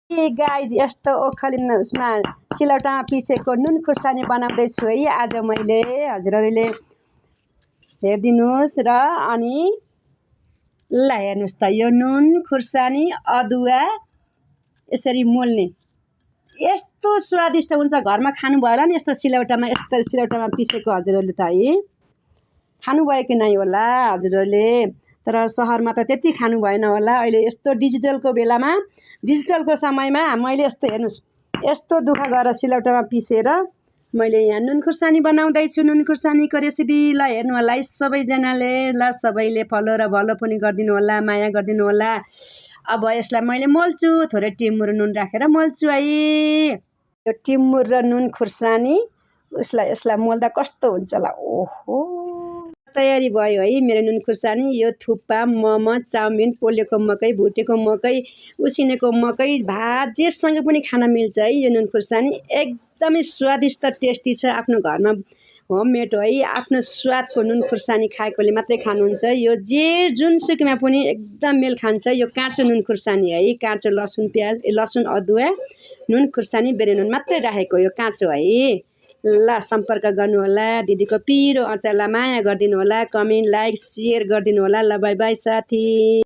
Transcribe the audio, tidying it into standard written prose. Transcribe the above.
Guys यस्तो ओखली उसमा सिलौटामा पिसेको नुन खुर्सानी बनाउँदैछु है आज मैले। हजुरहरूले हेरिदिनुहोस् र अनि ल हेर्नुहोस् त यो नुन खुर्सानी अदुवा यसरी मोल्ने यस्तो स्वादिष्ट हुन्छ। घरमा खानुभयो होला नि यस्तो सिलौटामा पिसेको हजुरहरूले त है खानुभयो कि नै होला हजुरहरूले। तर सहरमा त त्यति खानु भएन होला। अहिले यस्तो डिजिटलको बेलामा डिजिटलको समयमा मैले यस्तो हेर्नुहोस् यस्तो दुःख गरेर सिलौटामा पिसेर मैले यहाँ नुन खुर्सानी बनाउँदैछु। नुन खुर्सानीको रेसिपी ल हेर्नु होला है सबैजनाले। ल सबैले फलो र भलो पनि गरिदिनु होला, माया गरिदिनु होला। अब यसलाई मैले मोल्छु, थोरै टिमुर नुन राखेर मोल्छु है। यो टिमुर र नुन खुर्सानी यसलाई मोल्दा कस्तो हुन्छ होला। ओहो तयारी भयो है मेरो नुन खुर्सानी। यो थुक्पा, मोमो, चाउमिन, पोलेको मकै, भुटेको मकै, उसिनेको मकै, भात जेसँग पनि खान मिल्छ है यो नुन खुर्सानी। एकदमै स्वादिष्ट टेस्टी छ। आफ्नो घरमा होममेड हो है। आफ्नो स्वादको नुन खुर्सानी खाएकोले मात्रै खानुहुन्छ। यो जुनसुकैमा पनि एकदम मेल खान्छ। यो काँचो नुन खुर्सानी है, काँचो लसुन अदुवा नुन खुर्सानी बेरेनुन मात्रै राखेको यो काँचो है। ल सम्पर्क गर्नु होला। दिदीको पिरो अचारलाई माया गरिदिनु होला। कमेन्ट लाइक सेयर गरिदिनु होला। ल बाई बाई साथी।